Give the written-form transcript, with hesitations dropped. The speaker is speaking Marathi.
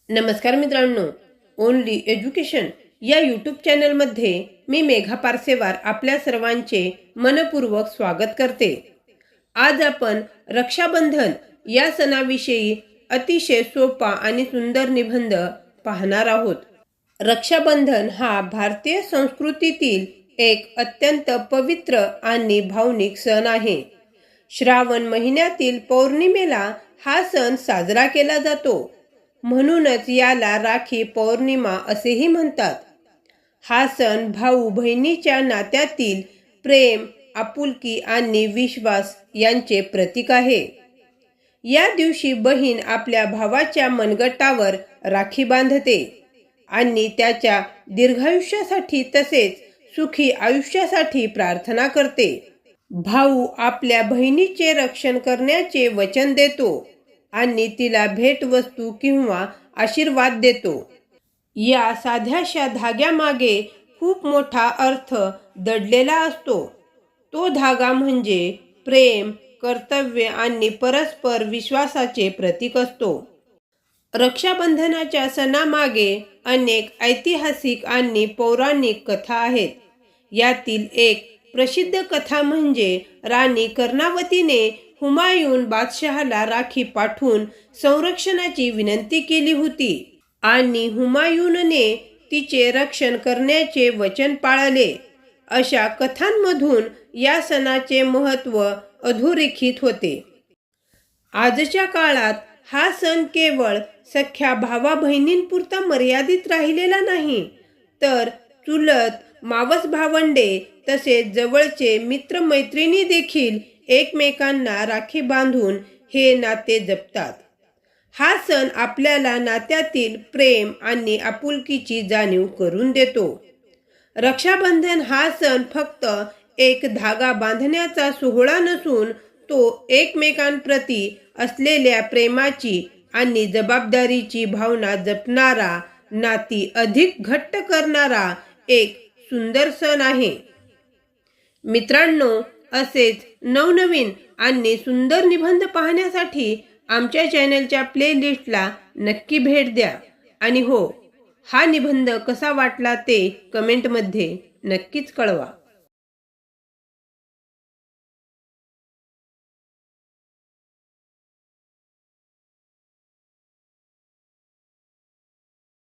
नमस्कार मित्रांनो, ओनली एज्युकेशन या यूट्यूब चॅनलमध्ये मी मेघा पारसेवार आपल्या सर्वांचे मनपूर्वक स्वागत करते। आज आपण रक्षाबंधन या सणाविषयी अतिशय सोपा आणि सुंदर निबंध पाहणार आहोत। रक्षाबंधन हा भारतीय संस्कृतीतील एक अत्यंत पवित्र आणि भावनिक सण आहे। श्रावण महिन्यातील पौर्णिमेला हा सण साजरा केला जातो, म्हणूनच याला राखी पौर्णिमा असेही म्हणतात। हा सण भाऊ बहिणीच्या नात्यातील प्रेम, आपुलकी आणि विश्वास यांचे प्रतीक आहे। या दिवशी बहीण आपल्या भावाच्या मनगटावर राखी बांधते आणि त्याच्या दीर्घायुष्यासाठी तसेच सुखी आयुष्यासाठी प्रार्थना करते। भाऊ आपल्या बहिणीचे रक्षण करण्याचे वचन देतो आणि तिला भेटवस्तू किंवा आशीर्वाद देतो। या साध्याशा धाग्यामागे खूप मोठा अर्थ दडलेला असतो। तो धागा म्हणजे प्रेम, कर्तव्य आणि परस्पर विश्वासाचे प्रतीक असतो। रक्षाबंधनाच्या सणामागे अनेक ऐतिहासिक आणि पौराणिक कथा आहेत। यातील एक प्रसिद्ध कथा म्हणजे राणी कर्णावतीने हुमायून बादशहाला राखी पाठवून संरक्षणाची विनंती केली होती आणि हुमायूनने तिचे रक्षण करण्याचे वचन पाळले। अशा कथांमधून या सणाचे महत्त्व अधोरेखित होते। आजच्या काळात हा सण केवळ सख्या भावा बहिणींपुरता मर्यादित राहिलेला नाही, तर चुलत, मावस भावंडे तसेच जवळचे मित्रमैत्रिणी देखील एकमेकांना राखी बांधून हे नाते जपतात। हा सण आपल्याला नात्यातील प्रेम आणि आपुलकीची जाणीव करून देतो। रक्षाबंधन हा सण फक्त एक धागा बांधण्याचा सोहळा नसून तो एकमेकांप्रती असलेल्या प्रेमाची आणि जबाबदारीची भावना जपणारा, नाती अधिक घट्ट करणारा एक सुंदर सण आहे। मित्रांनो, असेच नवनवीन आणि सुंदर निबंध पाहण्यासाठी आमच्या चॅनलच्या प्लेलिस्टला नक्की भेट द्या। आणि हो, हा निबंध कसा वाटला ते कमेंटमध्ये नक्कीच कळवा।